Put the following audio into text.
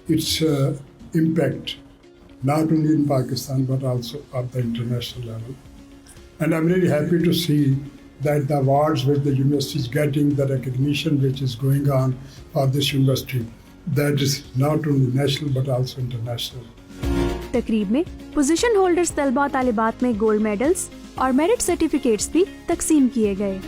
its impact, not only in Pakistan but also at the international level. And I'm really happy to see that the awards which the university is getting, the recognition which is going on for this university, that is not only national but also international. तकरीब में position holders तलबा तालिबात में gold medals और merit certificates भी तकसीम किए गए।